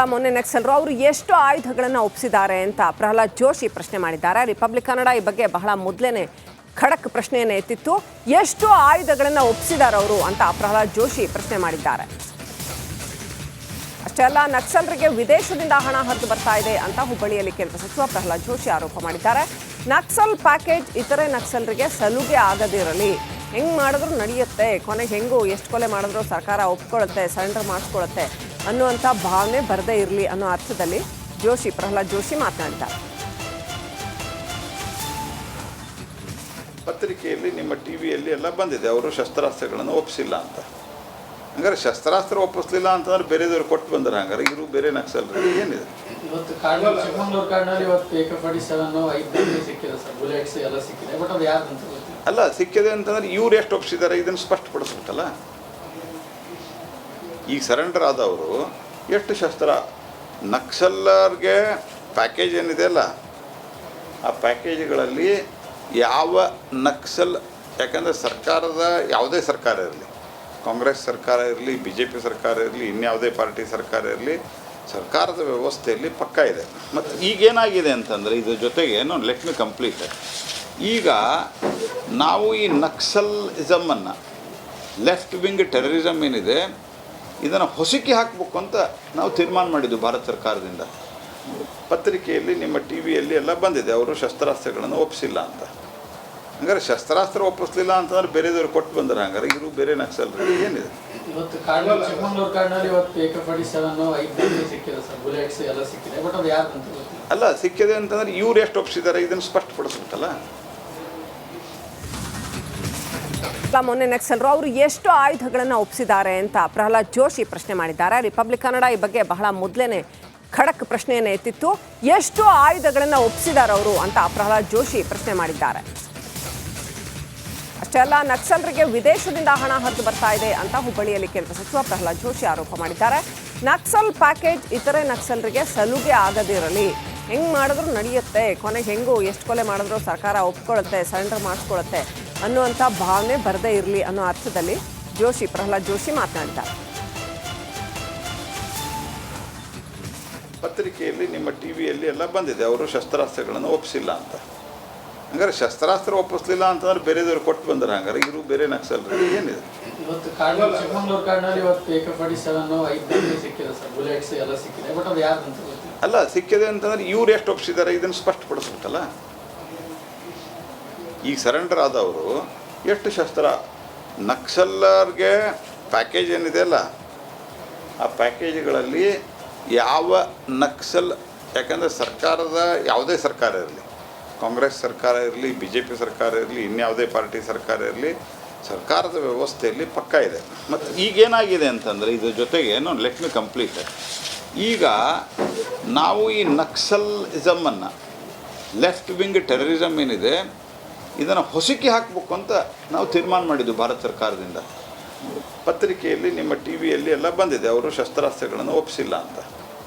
ಮೊನ್ನೆ ನಕ್ಸಲರು ಅವರು ಎಷ್ಟು ಆಯುಧಗಳನ್ನು ಒಪ್ಪಿಸಿದ್ದಾರೆ ಅಂತ ಪ್ರಹ್ಲಾದ್ ಜೋಶಿ ಪ್ರಶ್ನೆ ಮಾಡಿದ್ದಾರೆ. ರಿಪಬ್ಲಿಕ್ ಕನ್ನಡ ಈ ಬಗ್ಗೆ ಬಹಳ ಮೊದಲೇನೆ ಖಡಕ್ ಪ್ರಶ್ನೆಯನ್ನು ಎತ್ತಿತ್ತು. ಎಷ್ಟು ಆಯುಧಗಳನ್ನು ಒಪ್ಪಿಸಿದ್ದಾರೆ ಅವರು ಅಂತ ಪ್ರಹ್ಲಾದ್ ಜೋಶಿ ಪ್ರಶ್ನೆ ಮಾಡಿದ್ದಾರೆ. ಅಷ್ಟೇ ಅಲ್ಲ, ನಕ್ಸಲರಿಗೆ ವಿದೇಶದಿಂದ ಹಣ ಹರಿದು ಬರ್ತಾ ಇದೆ ಅಂತ ಹುಬ್ಬಳ್ಳಿಯಲ್ಲಿ ಕೇಂದ್ರ ಸಚಿವ ಪ್ರಹ್ಲಾದ್ ಜೋಶಿ ಆರೋಪ ಮಾಡಿದ್ದಾರೆ. ನಕ್ಸಲ್ ಪ್ಯಾಕೇಜ್ ಇತರೆ ನಕ್ಸಲರಿಗೆ ಸಲುಗೆ ಆಗದಿರಲಿ, ಹೆಂಗ್ ಮಾಡಿದ್ರು ನಡೆಯುತ್ತೆ, ಕೊನೆಗೆ ಹೆಂಗೂ ಎಷ್ಟು ಕೊಲೆ ಮಾಡಿದ್ರು ಸರ್ಕಾರ ಒಪ್ಕೊಳ್ಳುತ್ತೆ, ಸರೆಂಡರ್ ಮಾಡಿಸ್ಕೊಳ್ಳುತ್ತೆ ಅನ್ನುವಂಥ ಭಾವನೆ ಬರದೇ ಇರಲಿ ಅನ್ನೋ ಅರ್ಥದಲ್ಲಿ ಪ್ರಹ್ಲಾದ್ ಜೋಶಿ ಮಾತನಾಡಿದ್ದಾರೆ. ಪತ್ರಿಕೆಯಲ್ಲಿ ನಿಮ್ಮ ಟಿವಿಯಲ್ಲಿ ಎಲ್ಲ ಬಂದಿದೆ, ಅವರು ಶಸ್ತ್ರಾಸ್ತ್ರಗಳನ್ನು ಒಪ್ಪಿಸಿಲ್ಲ ಅಂತ. ಹಂಗಾರೆ ಶಸ್ತ್ರಾಸ್ತ್ರ ಒಪ್ಪಿಸ್ಲಿಲ್ಲ ಅಂತಂದ್ರೆ ಬೇರೆದವ್ರು ಕೊಟ್ಟು ಬಂದ್ರೆ ಹಂಗಾರೆ ಇವರು ಬೇರೆ ನಕ್ಸಲರು ಏನಿದೆ? ಇವತ್ತು ಚಿಕ್ಕಮಗಳೂರು ಕಾಡಿನಲ್ಲಿ ಇವತ್ತು AK-47 ಸಿಕ್ಕಿದೆ ಸರ್, ಬುಲೆಟ್ಸ್ ಎಲ್ಲ ಸಿಕ್ಕಿದೆ. ಬಟ್ ಅದು ಯಾರು ಅಂತ ಗೊತ್ತಿಲ್ಲ. ಅಲ್ಲ, ಸಿಕ್ಕಿದೆ ಅಂತಂದ್ರೆ ಇವ್ರು ಎಷ್ಟು ಒಪ್ಪಿಸಿದ್ದಾರೆ ಇದನ್ನು ಸ್ಪಷ್ಟಪಡಿಸ್ಬೇಕಲ್ಲ. ಈಗ ಸರೆಂಡರ್ ಆದವರು ಎಷ್ಟು ಶಸ್ತ್ರ, ನಕ್ಸಲರ್ಗೆ ಪ್ಯಾಕೇಜ್ ಏನಿದೆ ಅಲ್ಲ, ಆ ಪ್ಯಾಕೇಜ್ಗಳಲ್ಲಿ ಯಾವ ನಕ್ಸಲ್, ಯಾಕಂದರೆ ಸರ್ಕಾರದ ಯಾವುದೇ ಸರ್ಕಾರ ಇರಲಿ, ಕಾಂಗ್ರೆಸ್ ಸರ್ಕಾರ ಇರಲಿ, BJP ಸರ್ಕಾರ ಇರಲಿ, ಇನ್ಯಾವುದೇ ಪಾರ್ಟಿ ಸರ್ಕಾರ ಇರಲಿ, ಸರ್ಕಾರದ ವ್ಯವಸ್ಥೆಯಲ್ಲಿ ಪಕ್ಕ ಇದೆ. ಮತ್ತು ಈಗೇನಾಗಿದೆ ಅಂತಂದರೆ ಇದ್ರ ಜೊತೆಗೆ ಲೆಟ್ ಮಿ ಕಂಪ್ಲೀಟ್. ಈಗ ನಾವು ಈ ನಕ್ಸಲಿಸಮನ್ನು, ಲೆಫ್ಟ್ ವಿಂಗ್ ಟೆರರಿಸಮ್ ಏನಿದೆ ಇದನ್ನು ಹೊಸಕಿ ಹಾಕಬೇಕು ಅಂತ ನಾವು ತೀರ್ಮಾನ ಮಾಡಿದ್ದು ಭಾರತ ಸರ್ಕಾರದಿಂದ. ಪತ್ರಿಕೆಯಲ್ಲಿ ನಿಮ್ಮ ಟಿವಿಯಲ್ಲಿ ಎಲ್ಲ ಬಂದಿದೆ, ಅವರು ಶಸ್ತ್ರಾಸ್ತ್ರಗಳನ್ನು ಒಪ್ಪಿಸಿಲ್ಲ ಅಂತ. ಹಂಗಾರೆ ಶಸ್ತ್ರಾಸ್ತ್ರ ಒಪ್ಪಿಸ್ಲಿಲ್ಲ ಅಂತಂದ್ರೆ ಬೇರೆದವ್ರು ಕೊಟ್ಟು ಬಂದ್ರೆ ಹಂಗಾರೆ ಇವರು ಬೇರೆ ನಕ್ಸಲರು ಏನಿದೆ? ಇವತ್ತು ಚಿಕ್ಕಮಗಳೂರು ಕಾಡಿನಲ್ಲಿ ಇವತ್ತು AK-47 ಸಿಕ್ಕಿದೆ ಸರ್, ಬುಲೆಟ್ಸ್ ಎಲ್ಲ ಸಿಕ್ಕಿದೆ. ಬಟ್ ಅದು ಯಾರು ಅಂತ ಗೊತ್ತಿಲ್ಲ. ಅಲ್ಲ, ಸಿಕ್ಕಿದೆ ಅಂತಂದ್ರೆ ಇವ್ರು ಎಷ್ಟು ಒಪ್ಪಿಸಿದ್ದಾರೆ ಇದನ್ನು ಸ್ಪಷ್ಟಪಡಿಸ್ಬೇಕಲ್ಲ. ಮೊನ್ನೆ ನಕ್ಸಲರು ಅವರು ಎಷ್ಟು ಆಯುಧಗಳನ್ನು ಒಪ್ಪಿಸಿದ್ದಾರೆ ಅಂತ ಪ್ರಹ್ಲಾದ್ ಜೋಶಿ ಪ್ರಶ್ನೆ ಮಾಡಿದ್ದಾರೆ. ರಿಪಬ್ಲಿಕ್ ಕನ್ನಡ ಈ ಬಗ್ಗೆ ಬಹಳ ಮೊದಲೇನೆ ಖಡಕ್ ಪ್ರಶ್ನೆಯನ್ನು ಎತ್ತಿತ್ತು. ಎಷ್ಟು ಆಯುಧಗಳನ್ನು ಒಪ್ಪಿಸಿದ್ದಾರೆ ಅವರು ಅಂತ ಪ್ರಹ್ಲಾದ್ ಜೋಶಿ ಪ್ರಶ್ನೆ ಮಾಡಿದ್ದಾರೆ. ಅಷ್ಟೇ ಅಲ್ಲ, ನಕ್ಸಲರಿಗೆ ವಿದೇಶದಿಂದ ಹಣ ಹರಿದು ಬರ್ತಾ ಇದೆ ಅಂತ ಹುಬ್ಬಳ್ಳಿಯಲ್ಲಿ ಕೇಂದ್ರ ಸಚಿವ ಪ್ರಹ್ಲಾದ್ ಜೋಶಿ ಆರೋಪ ಮಾಡಿದ್ದಾರೆ. ನಕ್ಸಲ್ ಪ್ಯಾಕೇಜ್ ಇತರೆ ನಕ್ಸಲರಿಗೆ ಸಲುಗೆ ಆಗದಿರಲಿ, ಹೆಂಗ್ ಮಾಡಿದ್ರು ನಡೆಯುತ್ತೆ, ಕೊನೆಗೆ ಹೆಂಗೂ ಎಷ್ಟು ಕೊಲೆ ಮಾಡಿದ್ರು ಸರ್ಕಾರ ಒಪ್ಕೊಳ್ಳುತ್ತೆ, ಸರೆಂಡರ್ ಮಾಡಿಸ್ಕೊಳ್ಳುತ್ತೆ ಅನ್ನುವಂಥ ಭಾವನೆ ಬರದೇ ಇರಲಿ ಅನ್ನೋ ಅರ್ಥದಲ್ಲಿ ಪ್ರಹ್ಲಾದ್ ಜೋಶಿ ಮಾತನಾಡಿದ್ದಾರೆ. ಪತ್ರಿಕೆಯಲ್ಲಿ ನಿಮ್ಮ ಟಿವಿಯಲ್ಲಿ ಎಲ್ಲ ಬಂದಿದೆ, ಅವರು ಶಸ್ತ್ರಾಸ್ತ್ರಗಳನ್ನು ಒಪ್ಪಿಸಿಲ್ಲ ಅಂತ. ಹಂಗಾರೆ ಶಸ್ತ್ರಾಸ್ತ್ರ ಒಪ್ಪಿಸ್ಲಿಲ್ಲ ಅಂತಂದ್ರೆ ಬೇರೆದವ್ರು ಕೊಟ್ಟು ಬಂದ್ರೆ ಹಂಗಾರೆ ಇವರು ಬೇರೆ ನಕ್ಸಲರು ಏನಿದೆ? ಇವತ್ತು ಚಿಕ್ಕಮಗಳೂರು ಕಾಡಿನಲ್ಲಿ ಇವತ್ತು AK-47 ಸಿಕ್ಕಿದೆ ಸರ್, ಬುಲೆಟ್ಸ್ ಎಲ್ಲ ಸಿಕ್ಕಿದೆ. ಬಟ್ ಅದು ಯಾರು ಅಂತ ಗೊತ್ತಿಲ್ಲ. ಅಲ್ಲ, ಸಿಕ್ಕಿದೆ ಅಂತಂದ್ರೆ ಇವ್ರು ಎಷ್ಟು ಒಪ್ಪಿಸಿದ್ದಾರೆ ಇದನ್ನು ಸ್ಪಷ್ಟಪಡಿಸ್ಬೇಕಲ್ಲ. ಈಗ ಸರೆಂಡರ್ ಆದವರು ಎಷ್ಟು ಶಸ್ತ್ರ, ನಕ್ಸಲರ್ಗೆ ಪ್ಯಾಕೇಜ್ ಏನಿದೆ ಅಲ್ಲ, ಆ ಪ್ಯಾಕೇಜ್ಗಳಲ್ಲಿ ಯಾವ ನಕ್ಸಲ್, ಯಾಕಂದರೆ ಸರ್ಕಾರದ ಯಾವುದೇ ಸರ್ಕಾರ ಇರಲಿ, ಕಾಂಗ್ರೆಸ್ ಸರ್ಕಾರ ಇರಲಿ, BJP ಸರ್ಕಾರ ಇರಲಿ, ಇನ್ಯಾವುದೇ ಪಾರ್ಟಿ ಸರ್ಕಾರ ಇರಲಿ, ಸರ್ಕಾರದ ವ್ಯವಸ್ಥೆಯಲ್ಲಿ ಪಕ್ಕ ಇದೆ. ಮತ್ತು ಈಗೇನಾಗಿದೆ ಅಂತಂದರೆ ಇದ್ರ ಜೊತೆಗೆ ಲೆಟ್ ಮಿ ಕಂಪ್ಲೀಟ್. ಈಗ ನಾವು ಈ ನಕ್ಸಲಿಸಮನ್ನು, ಲೆಫ್ಟ್ ವಿಂಗ್ ಟೆರರಿಸಮ್ ಏನಿದೆ ಇದನ್ನು ಹೊಸಕಿ ಹಾಕಬೇಕು ಅಂತ ನಾವು ತೀರ್ಮಾನ ಮಾಡಿದ್ದು ಭಾರತ ಸರ್ಕಾರದಿಂದ. ಪತ್ರಿಕೆಯಲ್ಲಿ ನಿಮ್ಮ ಟಿವಿಯಲ್ಲಿ ಎಲ್ಲ ಬಂದಿದೆ, ಅವರು ಶಸ್ತ್ರಾಸ್ತ್ರಗಳನ್ನು ಒಪ್ಪಿಸಿಲ್ಲ ಅಂತ.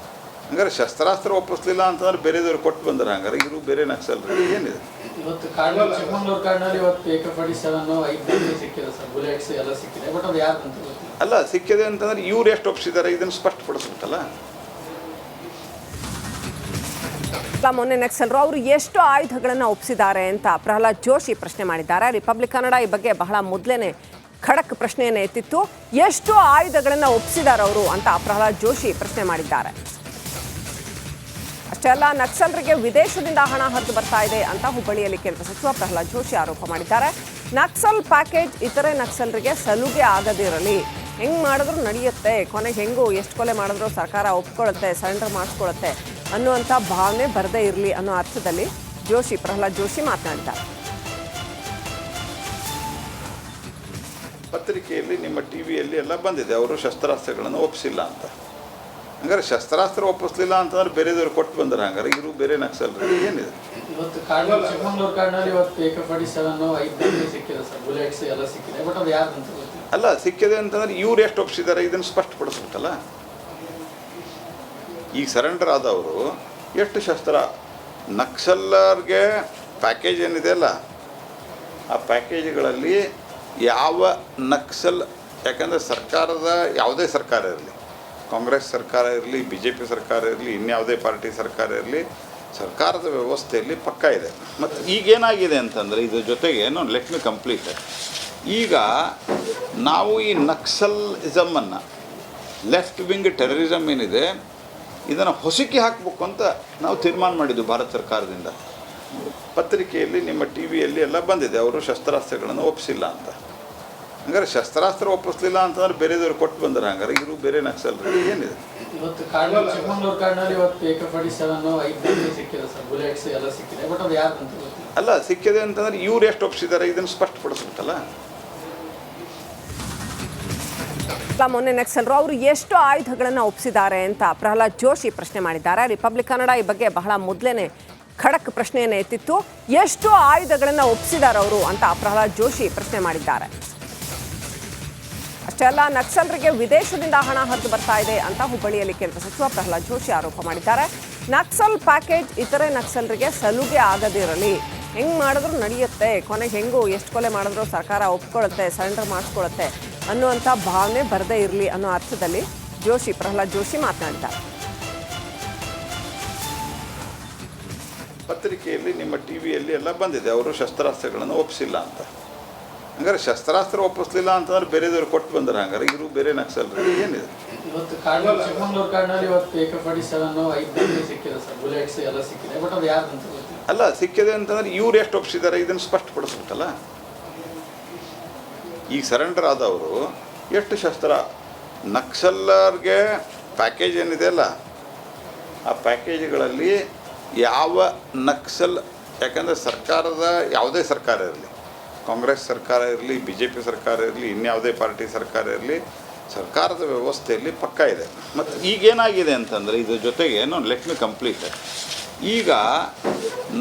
ಹಂಗಾರೆ ಶಸ್ತ್ರಾಸ್ತ್ರ ಒಪ್ಪಿಸ್ಲಿಲ್ಲ ಅಂತಂದ್ರೆ ಬೇರೆದವ್ರು ಕೊಟ್ಟು ಬಂದ್ರೆ ಹಂಗಾರೆ ಇವರು ಬೇರೆ ನಕ್ಸಲರು ಏನಿದೆ? ಇವತ್ತು ಚಿಕ್ಕಮಗಳೂರು ಕಾಡಿನಲ್ಲಿ ಇವತ್ತು AK-47 ಸಿಕ್ಕಿದೆ ಸರ್, ಬುಲೆಟ್ಸ್ ಎಲ್ಲ ಸಿಕ್ಕಿದೆ. ಬಟ್ ಅದು ಯಾರು ಅಂತ ಗೊತ್ತಿಲ್ಲ. ಅಲ್ಲ, ಸಿಕ್ಕಿದೆ ಅಂತಂದ್ರೆ ಇವ್ರು ಎಷ್ಟು ಒಪ್ಪಿಸಿದ್ದಾರೆ ಇದನ್ನು ಸ್ಪಷ್ಟಪಡಿಸ್ಬೇಕಲ್ಲ. ಮೊನ್ನೆ ನಕ್ಸಲರು ಅವರು ಎಷ್ಟು ಆಯುಧಗಳನ್ನು ಒಪ್ಪಿಸಿದ್ದಾರೆ ಅಂತ ಪ್ರಹ್ಲಾದ್ ಜೋಶಿ ಪ್ರಶ್ನೆ ಮಾಡಿದ್ದಾರೆ. ರಿಪಬ್ಲಿಕ್ ಕನ್ನಡ ಈ ಬಗ್ಗೆ ಬಹಳ ಮೊದಲೇನೆ ಖಡಕ್ ಪ್ರಶ್ನೆಯನ್ನು ಎತ್ತಿತ್ತು. ಎಷ್ಟು ಆಯುಧಗಳನ್ನು ಒಪ್ಪಿಸಿದ್ದಾರೆ ಅವರು ಅಂತ ಪ್ರಹ್ಲಾದ್ ಜೋಶಿ ಪ್ರಶ್ನೆ ಮಾಡಿದ್ದಾರೆ. ಅಷ್ಟೇ ಅಲ್ಲ, ನಕ್ಸಲರಿಗೆ ವಿದೇಶದಿಂದ ಹಣ ಹರಿದು ಬರ್ತಾ ಇದೆ ಅಂತ ಹುಬ್ಬಳ್ಳಿಯಲ್ಲಿ ಕೇಂದ್ರ ಸಚಿವ ಪ್ರಹ್ಲಾದ್ ಜೋಶಿ ಆರೋಪ ಮಾಡಿದ್ದಾರೆ. ನಕ್ಸಲ್ ಪ್ಯಾಕೇಜ್ ಇತರೆ ನಕ್ಸಲರಿಗೆ ಸಲುಗೆ ಆಗದಿರಲಿ, ಹೆಂಗ್ ಮಾಡಿದ್ರು ನಡೆಯುತ್ತೆ, ಕೊನೆಗೆ ಹೆಂಗೂ ಎಷ್ಟು ಕೊಲೆ ಮಾಡಿದ್ರು ಸರ್ಕಾರ ಒಪ್ಕೊಳ್ಳುತ್ತೆ, ಸರೆಂಡರ್ ಮಾಡಿಸ್ಕೊಳ್ಳುತ್ತೆ ಅನ್ನುವಂಥ ಭಾವನೆ ಬರದೇ ಇರಲಿ ಅನ್ನೋ ಅರ್ಥದಲ್ಲಿ ಪ್ರಹ್ಲಾದ್ ಜೋಶಿ ಮಾತನಾಡಿದ್ದಾರೆ. ಪತ್ರಿಕೆಯಲ್ಲಿ ನಿಮ್ಮ ಟಿವಿಯಲ್ಲಿ ಎಲ್ಲ ಬಂದಿದೆ, ಅವರು ಶಸ್ತ್ರಾಸ್ತ್ರಗಳನ್ನು ಒಪ್ಪಿಸಿಲ್ಲ ಅಂತ. ಹಂಗಾರೆ ಶಸ್ತ್ರಾಸ್ತ್ರ ಒಪ್ಪಿಸ್ಲಿಲ್ಲ ಅಂತಂದ್ರೆ ಬೇರೆದವ್ರು ಕೊಟ್ಟು ಬಂದ್ರೆ ಹಂಗಾರೆ ಇವರು ಬೇರೆ ನಕ್ಸಲರು ಏನಿದೆ? ಇವತ್ತು ಚಿಕ್ಕಮಗಳೂರು ಕಾಡಿನಲ್ಲಿ ಇವತ್ತು AK-47 ಸಿಕ್ಕಿದೆ ಸರ್, ಬುಲೆಟ್ಸ್ ಎಲ್ಲ ಸಿಕ್ಕಿದೆ. ಬಟ್ ಅದು ಯಾರು ಅಂತ ಗೊತ್ತಿಲ್ಲ. ಅಲ್ಲ, ಸಿಕ್ಕಿದೆ ಅಂತಂದ್ರೆ ಇವ್ರು ಎಷ್ಟು ಒಪ್ಪಿಸಿದ್ದಾರೆ ಇದನ್ನು ಸ್ಪಷ್ಟಪಡಿಸ್ಬೇಕಲ್ಲ. ಈಗ ಸರೆಂಡರ್ ಆದವರು ಎಷ್ಟು ಶಸ್ತ್ರ, ನಕ್ಸಲರ್ಗೆ ಪ್ಯಾಕೇಜ್ ಏನಿದೆ ಅಲ್ಲ, ಆ ಪ್ಯಾಕೇಜ್ಗಳಲ್ಲಿ ಯಾವ ನಕ್ಸಲ್, ಯಾಕಂದರೆ ಸರ್ಕಾರದ ಯಾವುದೇ ಸರ್ಕಾರ ಇರಲಿ, ಕಾಂಗ್ರೆಸ್ ಸರ್ಕಾರ ಇರಲಿ, ಬಿ ಜೆ ಪಿ ಸರ್ಕಾರ ಇರಲಿ, ಇನ್ಯಾವುದೇ ಪಾರ್ಟಿ ಸರ್ಕಾರ ಇರಲಿ, ಸರ್ಕಾರದ ವ್ಯವಸ್ಥೆಯಲ್ಲಿ ಪಕ್ಕ ಇದೆ. ಮತ್ತು ಈಗೇನಾಗಿದೆ ಅಂತಂದರೆ ಇದ್ರ ಜೊತೆಗೆ ಲೆಟ್ ಮಿ ಕಂಪ್ಲೀಟ್. ಈಗ ನಾವು ಈ ನಕ್ಸಲಿಸಮನ್ನು, ಲೆಫ್ಟ್ ವಿಂಗ್ ಟೆರರಿಸಮ್ ಏನಿದೆ ಇದನ್ನು ಹೊಸಕಿ ಹಾಕಬೇಕು ಅಂತ ನಾವು ತೀರ್ಮಾನ ಮಾಡಿದ್ದು ಭಾರತ ಸರ್ಕಾರದಿಂದ. ಪತ್ರಿಕೆಯಲ್ಲಿ, ನಿಮ್ಮ ಟಿ ವಿಯಲ್ಲಿ ಎಲ್ಲ ಬಂದಿದೆ, ಅವರು ಶಸ್ತ್ರಾಸ್ತ್ರಗಳನ್ನು ಒಪ್ಪಿಸಿಲ್ಲ ಅಂತ. ಹಂಗಾರೆ ಶಸ್ತ್ರಾಸ್ತ್ರ ಒಪ್ಪಿಸಲಿಲ್ಲ ಅಂತಂದ್ರೆ ಬೇರೆದವ್ರು ಕೊಟ್ಟು ಬಂದರೆ ಹಂಗಾರೆ ಇವರು ಬೇರೆ ನಕ್ಸಲರು ಏನಿದೆ? ಇವತ್ತು ಚಿಕ್ಕಮಗಳೂರು ಕಾಡಿನಲ್ಲಿ ಇವತ್ತು AK-47 5 ಸಿಕ್ಕಿದೆ ಸರ್, ಬುಲೆಟ್ಸ್ ಎಲ್ಲ ಸಿಕ್ಕಿದೆ, ಬಟ್ ಅದು ಯಾರು ಅಂತ ಗೊತ್ತಿಲ್ಲ. ಅಲ್ಲ, ಸಿಕ್ಕಿದೆ ಅಂತಂದ್ರೆ ಇವ್ರು ಎಷ್ಟು ಒಪ್ಪಿಸಿದ್ದಾರೆ ಇದನ್ನು ಸ್ಪಷ್ಟಪಡಿಸ್ಬೇಕಲ್ಲ. ಮೊನ್ನೆ ನಕ್ಸಲರು ಅವರು ಎಷ್ಟು ಆಯುಧಗಳನ್ನು ಒಪ್ಪಿಸಿದ್ದಾರೆ ಅಂತ ಪ್ರಹ್ಲಾದ್ ಜೋಶಿ ಪ್ರಶ್ನೆ ಮಾಡಿದ್ದಾರೆ. ರಿಪಬ್ಲಿಕ್ ಕನ್ನಡ ಈ ಬಗ್ಗೆ ಬಹಳ ಮೊದಲೇನೆ ಖಡಕ್ ಪ್ರಶ್ನೆಯನ್ನು ಎತ್ತಿತ್ತು. ಎಷ್ಟು ಆಯುಧಗಳನ್ನು ಒಪ್ಪಿಸಿದ್ದಾರೆ ಅವರು ಅಂತ ಪ್ರಹ್ಲಾದ್ ಜೋಶಿ ಪ್ರಶ್ನೆ ಮಾಡಿದ್ದಾರೆ. ಅಷ್ಟೇ ಅಲ್ಲ, ನಕ್ಸಲರಿಗೆ ವಿದೇಶದಿಂದ ಹಣ ಹರಿದು ಬರ್ತಾ ಇದೆ ಅಂತ ಹುಬ್ಬಳ್ಳಿಯಲ್ಲಿ ಕೇಂದ್ರ ಸಚಿವ ಪ್ರಹ್ಲಾದ್ ಜೋಶಿ ಆರೋಪ ಮಾಡಿದ್ದಾರೆ. ನಕ್ಸಲ್ ಪ್ಯಾಕೇಜ್ ಇತರೆ ನಕ್ಸಲರಿಗೆ ಸಲುಗೆ ಆಗದಿರಲಿ, ಹೆಂಗೆ ಮಾಡಿದ್ರು ನಡೆಯುತ್ತೆ, ಕೊನೆಗೆ ಹೆಂಗೂ ಎಷ್ಟು ಕೊಲೆ ಮಾಡಿದ್ರು ಸರ್ಕಾರ ಒಪ್ಕೊಳ್ಳುತ್ತೆ, ಸರೆಂಡರ್ ಮಾಡಿಸ್ಕೊಳ್ಳುತ್ತೆ ಅನ್ನುವಂಥ ಭಾವನೆ ಬರದೇ ಇರಲಿ ಅನ್ನೋ ಅರ್ಥದಲ್ಲಿ ಪ್ರಹ್ಲಾದ್ ಜೋಶಿ ಮಾತನಾಡಿದ್ದಾರೆ. ಪತ್ರಿಕೆಯಲ್ಲಿ, ನಿಮ್ಮ ಟಿ ವಿಯಲ್ಲಿ ಎಲ್ಲ ಬಂದಿದೆ, ಅವರು ಶಸ್ತ್ರಾಸ್ತ್ರಗಳನ್ನು ಒಪ್ಪಿಸಿಲ್ಲ ಅಂತ. ಹಂಗಾರೆ ಶಸ್ತ್ರಾಸ್ತ್ರ ಒಪ್ಪಿಸಲಿಲ್ಲ ಅಂತಂದ್ರೆ ಬೇರೆದವ್ರು ಕೊಟ್ಟು ಬಂದರೆ ಹಂಗಾರೆ ಇವರು ಬೇರೆ ನಕ್ಸಲರು ಏನಿದೆ? ಇವತ್ತು ಚಿಕ್ಕಮಗಳೂರು ಕಾಡಿನಲ್ಲಿ ಇವತ್ತು AK-47 5 ಸಿಕ್ಕಿದೆ ಸರ್, ಬುಲೆಟ್ಸ್ ಎಲ್ಲ ಸಿಕ್ಕಿದೆ, ಬಟ್ ಅದು ಯಾರು ಅಂತ ಗೊತ್ತಿಲ್ಲ. ಅಲ್ಲ, ಸಿಕ್ಕಿದೆ ಅಂತಂದ್ರೆ ಇವ್ರು ಎಷ್ಟು ಒಪ್ಪಿಸಿದ್ದಾರೆ ಇದನ್ನು ಸ್ಪಷ್ಟಪಡಿಸ್ಬೇಕಲ್ಲ. ಈಗ ಸರೆಂಡರ್ ಆದವರು ಎಷ್ಟು ಶಸ್ತ್ರ, ನಕ್ಸಲರ್ಗೆ ಪ್ಯಾಕೇಜ್ ಏನಿದೆ ಅಲ್ಲ, ಆ ಪ್ಯಾಕೇಜ್ಗಳಲ್ಲಿ ಯಾವ ನಕ್ಸಲ್, ಯಾಕಂದರೆ ಸರ್ಕಾರದ ಯಾವುದೇ ಸರ್ಕಾರ ಇರಲಿ, ಕಾಂಗ್ರೆಸ್ ಸರ್ಕಾರ ಇರಲಿ, ಬಿ ಜೆ ಪಿ ಸರ್ಕಾರ ಇರಲಿ, ಇನ್ಯಾವುದೇ ಪಾರ್ಟಿ ಸರ್ಕಾರ ಇರಲಿ, ಸರ್ಕಾರದ ವ್ಯವಸ್ಥೆಯಲ್ಲಿ ಪಕ್ಕ ಇದೆ. ಮತ್ತು ಈಗೇನಾಗಿದೆ ಅಂತಂದರೆ ಇದ್ರ ಜೊತೆಗೆ ಲೆಟ್ ಮಿ ಕಂಪ್ಲೀಟ್. ಈಗ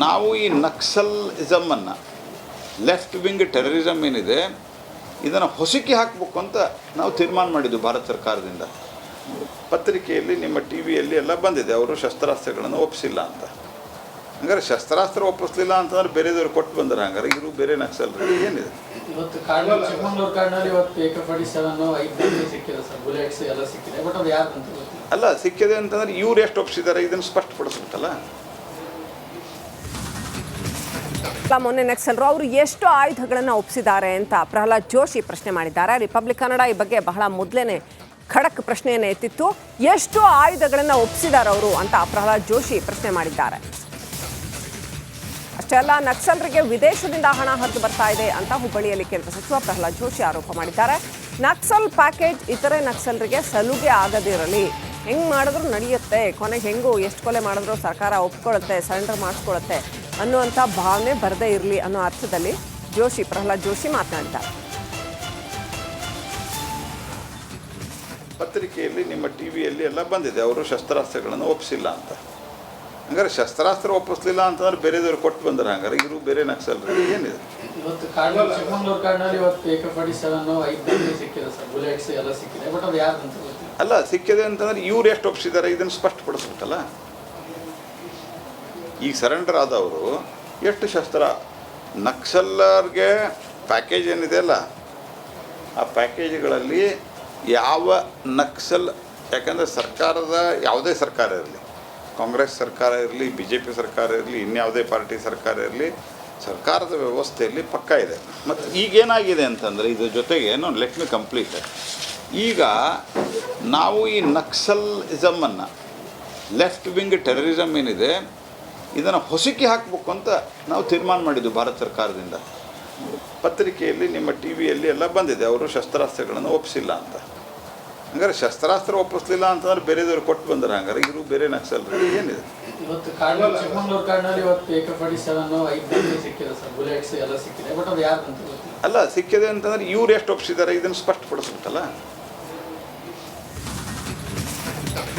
ನಾವು ಈ ನಕ್ಸಲಿಸಮನ್ನು, ಲೆಫ್ಟ್ ವಿಂಗ್ ಟೆರರಿಸಮ್ ಏನಿದೆ ಇದನ್ನು ಹೊಸಕಿ ಹಾಕಬೇಕು ಅಂತ ನಾವು ತೀರ್ಮಾನ ಮಾಡಿದ್ದು ಭಾರತ ಸರ್ಕಾರದಿಂದ. ಪತ್ರಿಕೆಯಲ್ಲಿ, ನಿಮ್ಮ ಟಿ ವಿಯಲ್ಲಿ ಎಲ್ಲ ಬಂದಿದೆ, ಅವರು ಶಸ್ತ್ರಾಸ್ತ್ರಗಳನ್ನು ಒಪ್ಪಿಸಿಲ್ಲ ಅಂತ. ಹಂಗಾರೆ ಶಸ್ತ್ರಾಸ್ತ್ರ ಒಪ್ಪಿಸಲಿಲ್ಲ ಅಂತಂದ್ರೆ ಬೇರೆದವ್ರು ಕೊಟ್ಟು ಬಂದರೆ ಹಂಗಾರೆ ಇವರು ಬೇರೆ ನಕ್ಸಲರು ಏನಿದೆ? ಇವತ್ತು ಚಿಕ್ಕಮಗಳೂರು ಕಾಡಿನಲ್ಲಿ ಇವತ್ತು AK-47 5 ಸಿಕ್ಕಿದೆ ಸರ್, ಬುಲೆಟ್ಸ್ ಎಲ್ಲ ಸಿಕ್ಕಿದೆ, ಬಟ್ ಅದು ಯಾರು ಅಂತ ಗೊತ್ತಿಲ್ಲ. ಅಲ್ಲ, ಸಿಕ್ಕಿದೆ ಅಂತಂದ್ರೆ ಇವ್ರು ಎಷ್ಟು ಒಪ್ಪಿಸಿದ್ದಾರೆ ಇದನ್ನು ಸ್ಪಷ್ಟಪಡಿಸ್ಬೇಕಲ್ಲ. ಮೊನ್ನೆ ನಕ್ಸಲರು ಅವರು ಎಷ್ಟು ಆಯುಧಗಳನ್ನು ಒಪ್ಪಿಸಿದ್ದಾರೆ ಅಂತ ಪ್ರಹ್ಲಾದ್ ಜೋಶಿ ಪ್ರಶ್ನೆ ಮಾಡಿದ್ದಾರೆ. ರಿಪಬ್ಲಿಕ್ ಕನ್ನಡ ಈ ಬಗ್ಗೆ ಬಹಳ ಮೊದಲೇನೆ ಖಡಕ್ ಪ್ರಶ್ನೆಯನ್ನು ಎತ್ತಿತ್ತು. ಎಷ್ಟು ಆಯುಧಗಳನ್ನು ಒಪ್ಪಿಸಿದ್ದಾರೆ ಅವರು ಅಂತ ಪ್ರಹ್ಲಾದ್ ಜೋಶಿ ಪ್ರಶ್ನೆ ಮಾಡಿದ್ದಾರೆ. ಅಷ್ಟೇ ಅಲ್ಲ, ನಕ್ಸಲರಿಗೆ ವಿದೇಶದಿಂದ ಹಣ ಹರಿದು ಬರ್ತಾ ಇದೆ ಅಂತ ಹುಬ್ಬಳ್ಳಿಯಲ್ಲಿ ಕೇಂದ್ರ ಸಚಿವ ಪ್ರಹ್ಲಾದ್ ಜೋಶಿ ಆರೋಪ ಮಾಡಿದ್ದಾರೆ. ನಕ್ಸಲ್ ಪ್ಯಾಕೇಜ್ ಇತರೆ ನಕ್ಸಲರಿಗೆ ಸಲುಗೆ ಆಗದಿರಲಿ, ಹೆಂಗೆ ಮಾಡಿದ್ರು ನಡೆಯುತ್ತೆ, ಕೊನೆಗೆ ಹೆಂಗೂ ಎಷ್ಟು ಕೊಲೆ ಮಾಡಿದ್ರು ಸರ್ಕಾರ ಒಪ್ಕೊಳ್ಳುತ್ತೆ, ಸರೆಂಡರ್ ಮಾಡಿಸ್ಕೊಳ್ಳುತ್ತೆ ಅನ್ನುವಂಥ ಭಾವನೆ ಬರದೇ ಇರಲಿ ಅನ್ನೋ ಅರ್ಥದಲ್ಲಿ ಪ್ರಹ್ಲಾದ್ ಜೋಶಿ ಮಾತನಾಡಿದ್ದಾರೆ. ಪತ್ರಿಕೆಯಲ್ಲಿ, ನಿಮ್ಮ ಟಿ ವಿಯಲ್ಲಿ ಎಲ್ಲ ಬಂದಿದೆ, ಅವರು ಶಸ್ತ್ರಾಸ್ತ್ರಗಳನ್ನು ಒಪ್ಪಿಸಿಲ್ಲ ಅಂತ. ಹಂಗಾರೆ ಶಸ್ತ್ರಾಸ್ತ್ರ ಒಪ್ಪಿಸಲಿಲ್ಲ ಅಂತಂದ್ರೆ ಬೇರೆದವ್ರು ಕೊಟ್ಟು ಬಂದರೆ ಹಂಗಾರೆ ಇವರು ಬೇರೆ ನಕ್ಸಲರು ಏನಿದೆ? ಇವತ್ತು ಚಿಕ್ಕಮಗಳೂರು ಕಾಡಿನಲ್ಲಿ ಇವತ್ತು AK-47 5 ಸಿಕ್ಕಿದೆ ಸರ್, ಬುಲೆಟ್ಸ್ ಎಲ್ಲ ಸಿಕ್ಕಿದೆ, ಬಟ್ ಅದು ಯಾರು ಅಂತ ಗೊತ್ತಿಲ್ಲ. ಅಲ್ಲ, ಸಿಕ್ಕಿದೆ ಅಂತಂದ್ರೆ ಇವ್ರು ಎಷ್ಟು ಒಪ್ಪಿಸಿದ್ದಾರೆ ಇದನ್ನು ಸ್ಪಷ್ಟಪಡಿಸ್ಬೇಕಲ್ಲ. ಈಗ ಸರೆಂಡರ್ ಆದವರು ಎಷ್ಟು ಶಸ್ತ್ರ, ನಕ್ಸಲರ್ಗೆ ಪ್ಯಾಕೇಜ್ ಏನಿದೆ ಅಲ್ಲ, ಆ ಪ್ಯಾಕೇಜ್ಗಳಲ್ಲಿ ಯಾವ ನಕ್ಸಲ್, ಯಾಕಂದರೆ ಸರ್ಕಾರದ ಯಾವುದೇ ಸರ್ಕಾರ ಇರಲಿ, ಕಾಂಗ್ರೆಸ್ ಸರ್ಕಾರ ಇರಲಿ, ಬಿ ಜೆ ಪಿ ಸರ್ಕಾರ ಇರಲಿ, ಇನ್ಯಾವುದೇ ಪಾರ್ಟಿ ಸರ್ಕಾರ ಇರಲಿ, ಸರ್ಕಾರದ ವ್ಯವಸ್ಥೆಯಲ್ಲಿ ಪಕ್ಕ ಇದೆ. ಮತ್ತು ಈಗೇನಾಗಿದೆ ಅಂತಂದರೆ ಇದ್ರ ಜೊತೆಗೆ ಲೆಟ್ ಮಿ ಕಂಪ್ಲೀಟ್. ಈಗ ನಾವು ಈ ನಕ್ಸಲಿಸಮನ್ನು, ಲೆಫ್ಟ್ ವಿಂಗ್ ಟೆರರಿಸಮ್ ಏನಿದೆ ಇದನ್ನು ಹೊಸಕಿ ಹಾಕಬೇಕು ಅಂತ ನಾವು ತೀರ್ಮಾನ ಮಾಡಿದ್ದು ಭಾರತ ಸರ್ಕಾರದಿಂದ. ಪತ್ರಿಕೆಯಲ್ಲಿ, ನಿಮ್ಮ ಟಿ ವಿಯಲ್ಲಿ ಎಲ್ಲ ಬಂದಿದೆ, ಅವರು ಶಸ್ತ್ರಾಸ್ತ್ರಗಳನ್ನು ಒಪ್ಪಿಸಿಲ್ಲ ಅಂತ. ಹಂಗಾರೆ ಶಸ್ತ್ರಾಸ್ತ್ರ ಒಪ್ಪಿಸಲಿಲ್ಲ ಅಂತಂದ್ರೆ ಬೇರೆದವ್ರು ಕೊಟ್ಟು ಬಂದರೆ ಹಂಗಾರೆ ಇವರು ಬೇರೆ ನಕ್ಸಲರು ಏನಿದೆ? ಇವತ್ತು ಚಿಕ್ಕಮಗಳೂರು ಕಾಡಿನಲ್ಲಿ ಇವತ್ತು AK-47 5 ಸಿಕ್ಕಿದೆ ಸರ್, ಬುಲೆಟ್ಸ್ ಎಲ್ಲ ಸಿಕ್ಕಿದೆ, ಬಟ್ ಅದು ಯಾರು ಅಂತ ಗೊತ್ತಿಲ್ಲ. ಅಲ್ಲ, ಸಿಕ್ಕಿದೆ ಅಂತಂದ್ರೆ ಇವ್ರು ಎಷ್ಟು ಒಪ್ಪಿಸಿದ್ದಾರೆ ಇದನ್ನು ಸ್ಪಷ್ಟಪಡಿಸ್ಬೇಕಲ್ಲ.